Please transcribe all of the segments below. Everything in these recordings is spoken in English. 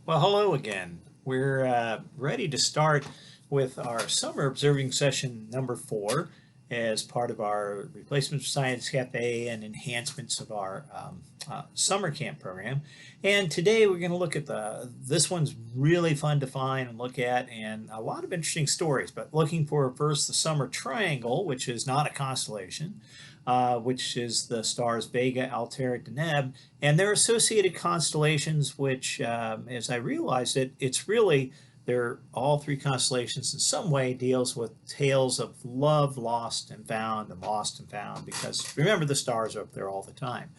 Well, hello again. We're ready to start with our summer observing session number 4 as part of our Replacement Science Cafe and enhancements of our summer camp program. And today we're going to look at this one's really fun to find and look at, and a lot of interesting stories, but looking for first the summer triangle, which is not a constellation, which is the stars Vega, Altair, Deneb, and their associated constellations, which, as I realized it, they're all three constellations in some way deals with tales of love lost and found, because remember, the stars are up there all the time.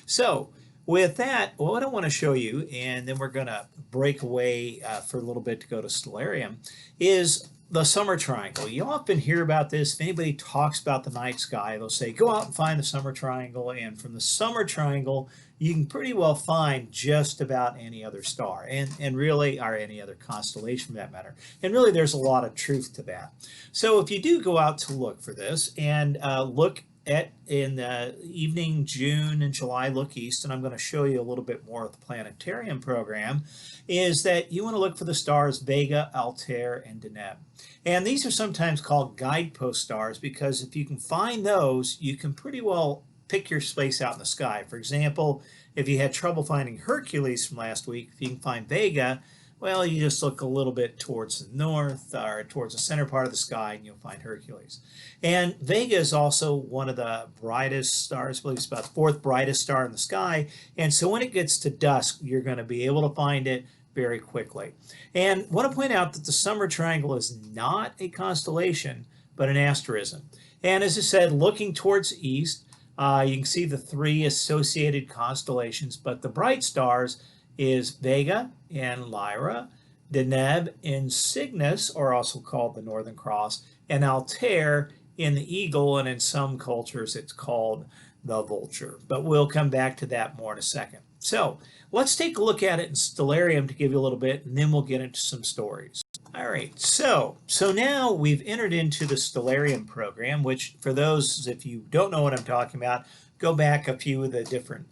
So with that, what I want to show you, and then we're going to break away for a little bit to go to Stellarium, is the summer triangle. You often hear about this. If anybody talks about the night sky, they'll say, go out and find the summer triangle. And from the summer triangle, you can pretty well find just about any other star and really, or any other constellation for that matter. And really, there's a lot of truth to that. So if you do go out to look for this and look in the evening, June and July, look east, and I'm going to show you a little bit more of the planetarium program, is that you want to look for the stars Vega, Altair, and Deneb. And these are sometimes called guidepost stars because if you can find those, you can pretty well pick your space out in the sky. For example, if you had trouble finding Hercules from last week, if you can find Vega, well, you just look a little bit towards the north or towards the center part of the sky and you'll find Hercules. And Vega is also one of the brightest stars. I believe it's about the fourth brightest star in the sky. And so when it gets to dusk, you're going to be able to find it very quickly. And I want to point out that the summer triangle is not a constellation, but an asterism. And as I said, looking towards east, you can see the three associated constellations, but the bright stars is Vega and Lyra, Deneb in Cygnus, or also called the Northern Cross, and Altair in the Eagle, and in some cultures it's called the Vulture. But we'll come back to that more in a second. So let's take a look at it in Stellarium to give you a little bit, and then we'll get into some stories. All right, so now we've entered into the Stellarium program, which for those, if you don't know what I'm talking about, go back a few of the different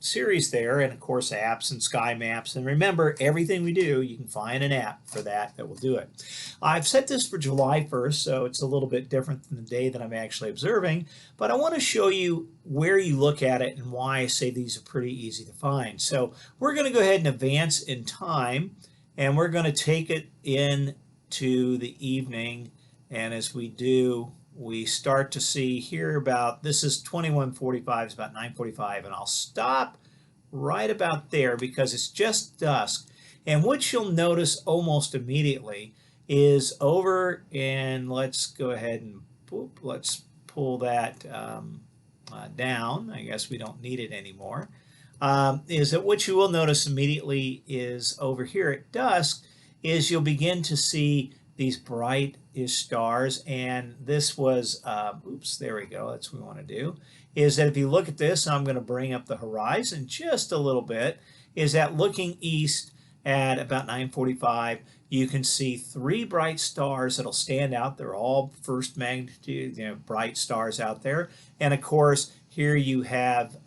series there, and of course apps and sky maps. And remember, everything we do, you can find an app for that will do it. I've set this for July 1st, so it's a little bit different than the day that I'm actually observing, but I want to show you where you look at it and why I say these are pretty easy to find. So we're going to go ahead and advance in time, and we're going to take it into the evening, and as we do, we start to see here about, this is 21:45, it's about 9:45, and I'll stop right about there because it's just dusk. And what you'll notice almost immediately is over, and let's go ahead and let's pull that down. I guess we don't need it anymore. Is that what you will notice immediately is over here at dusk is you'll begin to see these bright-ish stars, and this was, oops, there we go, that's what we want to do, is that if you look at this, I'm going to bring up the horizon just a little bit, is that looking east at about 9:45, you can see three bright stars that'll stand out. They're all first magnitude, bright stars out there, and of course, here you have,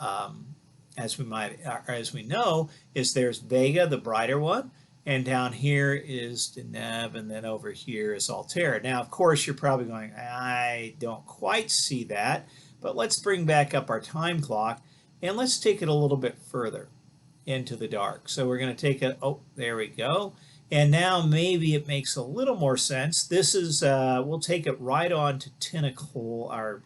as we know, is there's Vega, the brighter one, and down here is Deneb, and then over here is Altair. Now, of course, you're probably going, I don't quite see that, but let's bring back up our time clock, and let's take it a little bit further into the dark. So we're going to take it, oh, there we go. And now maybe it makes a little more sense. This is, we'll take it right on to 10 o'clock,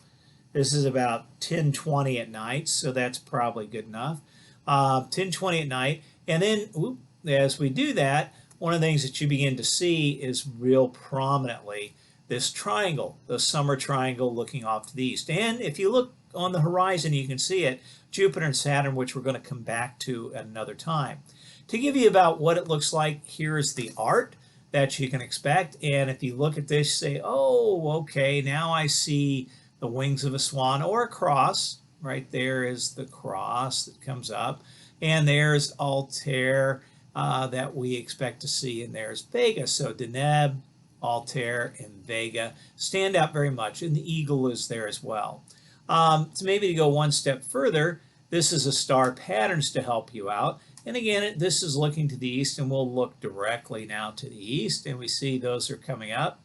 this is about 10:20 at night, so that's probably good enough. 10:20 at night, and then, whoop, as we do that, one of the things that you begin to see is real prominently this triangle, the summer triangle looking off to the east. And if you look on the horizon, you can see it, Jupiter and Saturn, which we're going to come back to at another time. To give you about what it looks like, here is the art that you can expect. And if you look at this, say, oh, okay, now I see the wings of a swan or a cross. Right there is the cross that comes up. And there's Altair that we expect to see, and there's Vega. So Deneb, Altair, and Vega stand out very much, and the Eagle is there as well. So maybe to go one step further, this is a star patterns to help you out, And again, this is looking to the east, and we'll look directly now to the east, and we see those are coming up.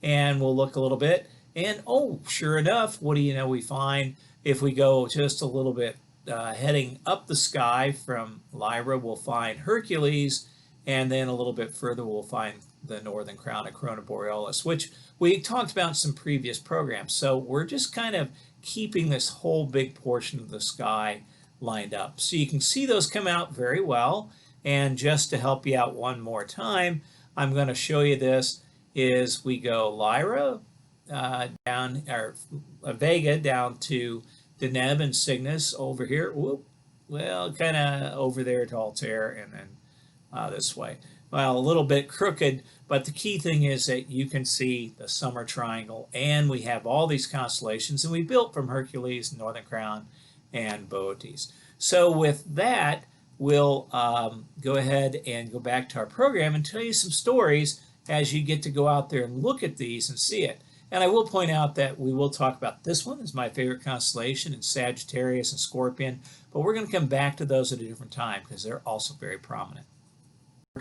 And we'll look a little bit, and oh, sure enough, what do you know we find if we go just a little bit heading up the sky from Lyra, we'll find Hercules, and then a little bit further we'll find the northern crown of Corona Borealis, which we talked about in some previous programs. So we're just kind of keeping this whole big portion of the sky lined up. So you can see those come out very well. And just to help you out one more time, I'm going to show you this. Is we go Lyra down, or Vega down to Deneb and Cygnus over here. Whoop, well, kind of over there to Altair, and then this way. Well, a little bit crooked, but the key thing is that you can see the summer triangle, and we have all these constellations, and we built from Hercules, Northern Crown, and Boötes. So with that, we'll go ahead and go back to our program and tell you some stories as you get to go out there and look at these and see it. And I will point out that we will talk about this one is my favorite constellation, and Sagittarius and Scorpion, but we're going to come back to those at a different time because they're also very prominent.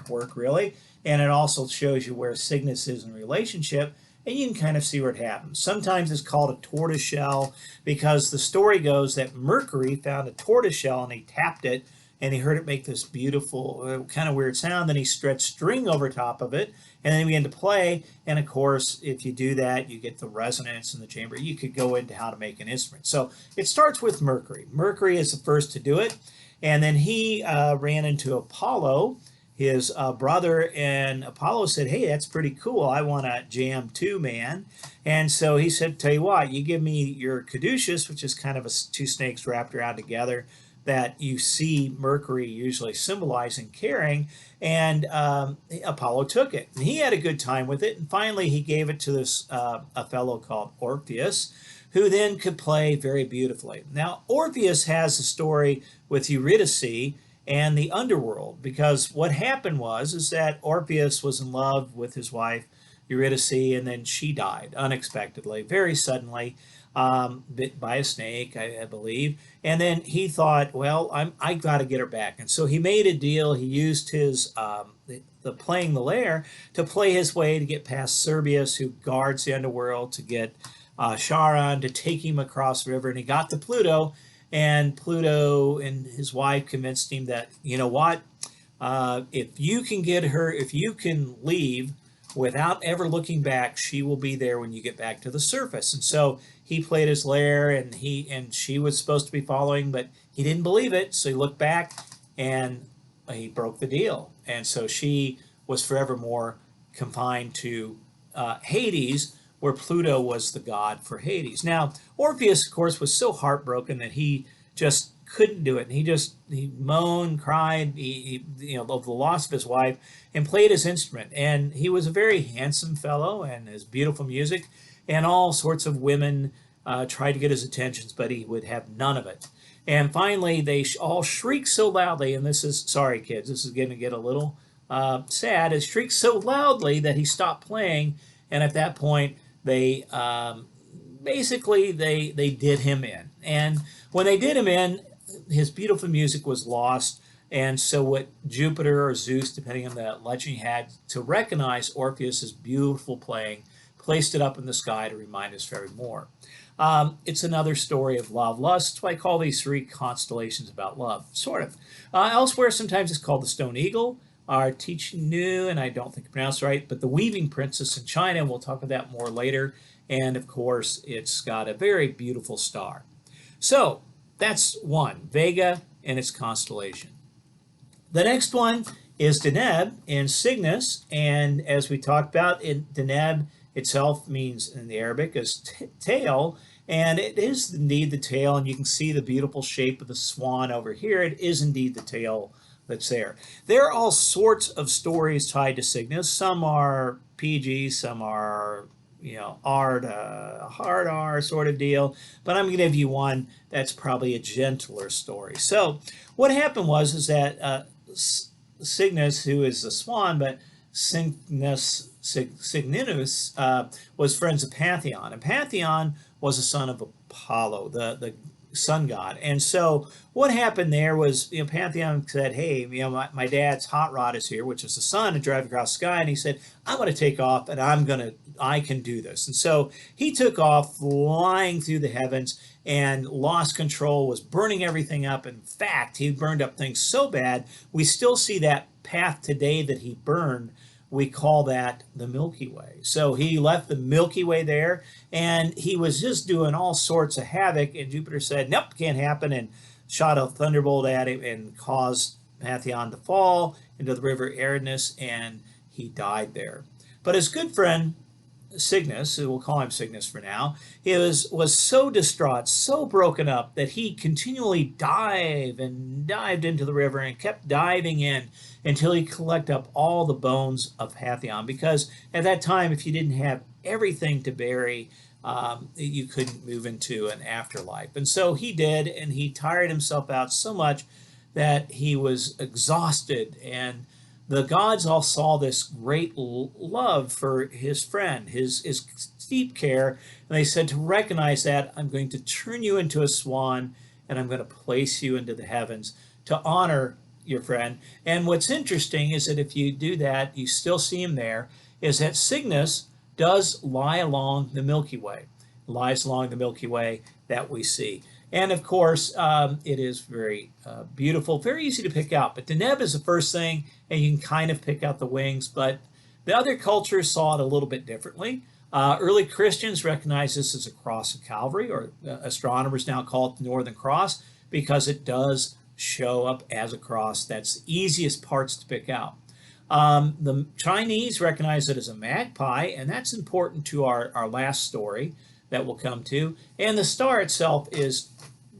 Work really, and it also shows you where Cygnus is in relationship, and you can kind of see where it happens. Sometimes it's called a tortoise shell because the story goes that Mercury found a tortoise shell and he tapped it and he heard it make this beautiful kind of weird sound. Then he stretched string over top of it, and then he began to play. And of course, if you do that, you get the resonance in the chamber. You could go into how to make an instrument. So it starts with Mercury. Mercury is the first to do it, and then he ran into Apollo, his brother, and Apollo said, hey, that's pretty cool. I want to jam too, man. And so he said, tell you what, you give me your caduceus, which is kind of two snakes wrapped around together that you see Mercury usually symbolizing carrying, and Apollo took it. And he had a good time with it, and finally he gave it to this a fellow called Orpheus, who then could play very beautifully. Now, Orpheus has a story with Eurydice and the underworld, because what happened is that Orpheus was in love with his wife Eurydice, and then she died unexpectedly, very suddenly, bit by a snake, I believe. And then he thought, well, I got to get her back. And so he made a deal. He used his playing the lyre to play his way to get past Cerberus, who guards the underworld, to get Charon to take him across the river, and he got to Pluto. And Pluto and his wife convinced him that, you know what, if you can get her, if you can leave without ever looking back, she will be there when you get back to the surface. And so he played his lyre, and she was supposed to be following, but he didn't believe it. So he looked back, and he broke the deal. And so she was forevermore confined to Hades, where Pluto was the god for Hades. Now, Orpheus, of course, was so heartbroken that he just couldn't do it. And he moaned, cried, of the loss of his wife, and played his instrument. And he was a very handsome fellow, and his beautiful music, and all sorts of women tried to get his attentions, but he would have none of it. And finally, they all shrieked so loudly, and this is, sorry kids, this is going to get a little sad, it shrieked so loudly that he stopped playing, and at that point, they basically they did him in. And when they did him in, his beautiful music was lost. And so what Jupiter or Zeus, depending on the legend you had, to recognize Orpheus's beautiful playing, placed it up in the sky to remind us forevermore. It's another story of love, lust. That's why I call these three constellations about love, sort of. Elsewhere, sometimes it's called the stone eagle. Our teaching new, and I don't think I pronounced it right, but the weaving princess in China, and we'll talk about that more later. And of course, it's got a very beautiful star. So that's one, Vega and its constellation. The next one is Deneb in Cygnus, and as we talked about, Deneb itself means in the Arabic is tail, and it is indeed the tail, and you can see the beautiful shape of the swan over here. It is indeed the tail that's there. There are all sorts of stories tied to Cygnus. Some are PG, some are, R to hard R sort of deal, but I'm going to give you one that's probably a gentler story. So what happened is that Cygnus, who is the swan, but Cygnus was friends of Pantheon, and Pantheon was a son of Apollo. The sun god. And so what happened there was, Pantheon said, hey, my dad's hot rod is here, which is the sun, and driving across the sky. And he said, I'm going to take off, and I can do this. And so he took off, flying through the heavens, and lost control, was burning everything up. In fact, he burned up things so bad, we still see that path today that he burned. We call that the Milky Way. So he left the Milky Way there, and he was just doing all sorts of havoc, and Jupiter said, nope, can't happen, and shot a thunderbolt at him and caused Pantheon to fall into the river Eridanus, and he died there. But his good friend Cygnus, we'll call him Cygnus for now, he was so distraught, so broken up, that he continually dived into the river and kept diving in until he collected up all the bones of Pantheon. Because at that time, if you didn't have everything to bury, you couldn't move into an afterlife. And so he did, and he tired himself out so much that he was exhausted. And the gods all saw this great love for his friend, his deep care, and they said, to recognize that, I'm going to turn you into a swan, and I'm going to place you into the heavens to honor your friend. And what's interesting is that if you do that, you still see him there, is that Cygnus does lie along the Milky Way, lies along the Milky Way that we see. And of course, it is very beautiful, very easy to pick out. But Deneb is the first thing, and you can kind of pick out the wings. But the other cultures saw it a little bit differently. Early Christians recognized this as a cross of Calvary, or astronomers now call it the Northern Cross, because it does show up as a cross. That's the easiest parts to pick out. The Chinese recognize it as a magpie, and that's important to our last story that we'll come to. And the star itself is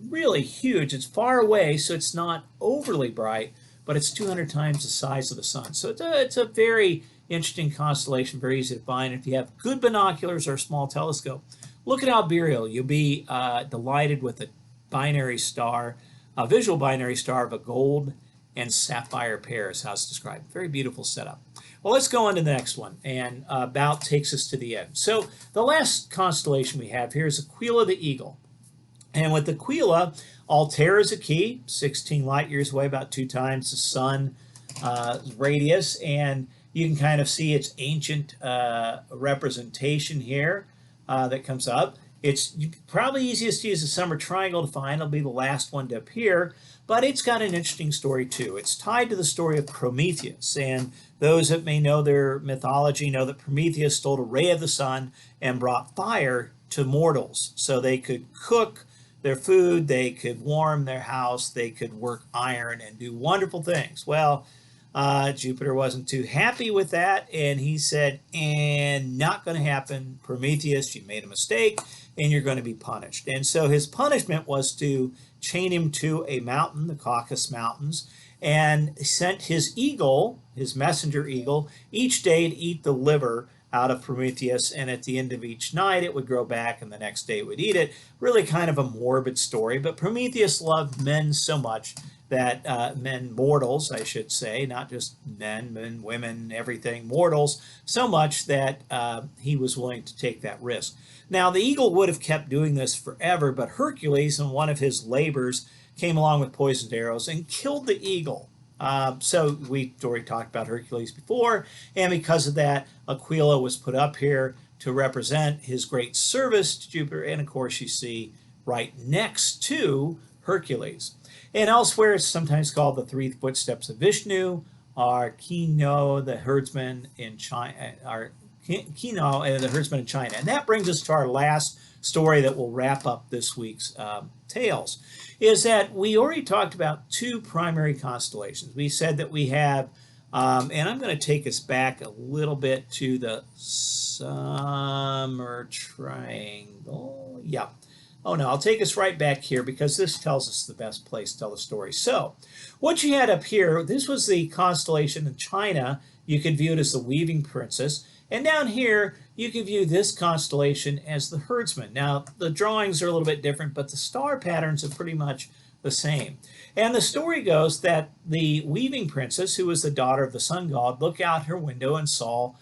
really huge. It's far away, so it's not overly bright, but it's 200 times the size of the sun. So it's a very interesting constellation, very easy to find. If you have good binoculars or a small telescope, look at Albireo. You'll be delighted with a binary star, a visual binary star of a gold and sapphire pair is how it's described. Very beautiful setup. Well, let's go on to the next one, and about takes us to the end. So the last constellation we have here is Aquila the Eagle. And with Aquila, Altair is a key, 16 light years away, about 2 times the sun radius, and you can kind of see its ancient representation here that comes up. It's probably easiest to use a summer triangle to find. It'll be the last one to appear, but it's got an interesting story too. It's tied to the story of Prometheus, and those that may know their mythology know that Prometheus stole a ray of the sun and brought fire to mortals so they could cook their food, they could warm their house, they could work iron and do wonderful things. Well, Jupiter wasn't too happy with that, and he said, and not going to happen. Prometheus, you made a mistake, and you're going to be punished. And so his punishment was to chain him to a mountain, the Caucasus Mountains, and sent his eagle, his messenger eagle, each day to eat the liver out of Prometheus, and at the end of each night it would grow back, and the next day it would eat it. Really kind of a morbid story, but Prometheus loved men so much that men, mortals, I should say, not just men, women, everything, mortals, so much that he was willing to take that risk. Now, the eagle would have kept doing this forever, but Hercules, in one of his labors, came along with poisoned arrows and killed the eagle. So we already talked about Hercules before, and because of that, Aquila was put up here to represent his great service to Jupiter, and of course you see right next to Hercules. And elsewhere, it's sometimes called the 3 footsteps of Vishnu, or Kino, the herdsman in China, And that brings us to our last story that will wrap up this week's tales, is that we already talked about 2 primary constellations. We said that we have, and I'm going to take us back a little bit to the summer triangle. Yeah. Oh no, I'll take us right back here because this tells us the best place to tell the story. So, what you had up here, this was the constellation in China. You could view it as the Weaving Princess. And down here, you can view this constellation as the Herdsman. Now, the drawings are a little bit different, but the star patterns are pretty much the same. And the story goes that the Weaving Princess, who was the daughter of the sun god, looked out her window and saw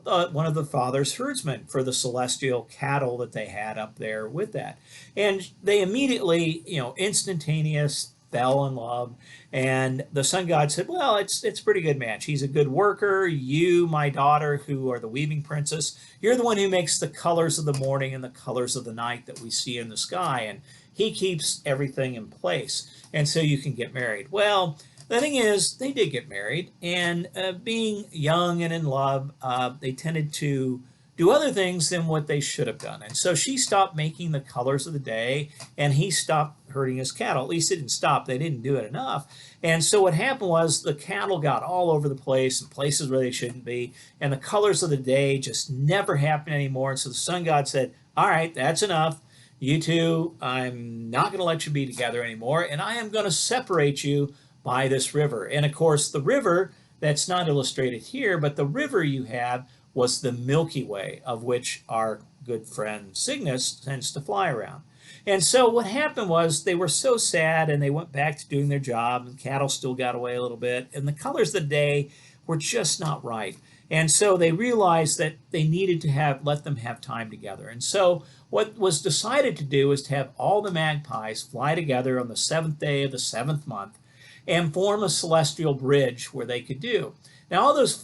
one of the father's herdsmen for the celestial cattle that they had up there with that. And they immediately, instantaneous fell in love. And the sun god said, well, it's a pretty good match. He's a good worker. You, my daughter, who are the weaving princess, you're the one who makes the colors of the morning and the colors of the night that we see in the sky. And he keeps everything in place. And so you can get married. Well, the thing is, they did get married, and being young and in love, they tended to do other things than what they should have done. And so she stopped making the colors of the day, and he stopped herding his cattle. At least it didn't stop. They didn't do it enough. And so what happened was the cattle got all over the place in places where they shouldn't be, and the colors of the day just never happened anymore. And so the sun god said, all right, that's enough. You two, I'm not going to let you be together anymore, and I am going to separate you by this river. And of course, the river, that's not illustrated here, but the river you have was the Milky Way, of which our good friend Cygnus tends to fly around. And so what happened was they were so sad, and they went back to doing their job, and cattle still got away a little bit, and the colors of the day were just not right. And so they realized that they needed to let them have time together. And so what was decided to do is to have all the magpies fly together on the 7th day of the 7th month and form a celestial bridge where they could do. Now all those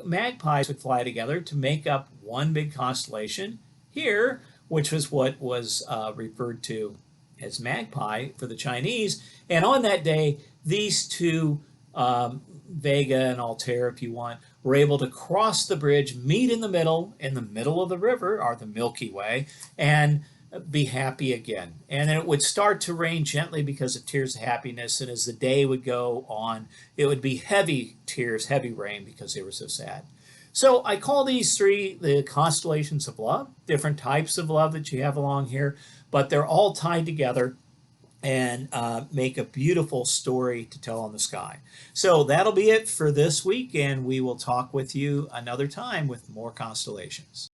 magpies would fly together to make up one big constellation here, which was what was referred to as magpie for the Chinese. And on that day, these two, Vega and Altair, if you want, were able to cross the bridge, meet in the middle of the river, or the Milky Way, and be happy again. And then it would start to rain gently because of tears of happiness. And as the day would go on, it would be heavy tears, heavy rain because they were so sad. So I call these three the constellations of love, different types of love that you have along here, but they're all tied together and make a beautiful story to tell on the sky. So that'll be it for this week, and we will talk with you another time with more constellations.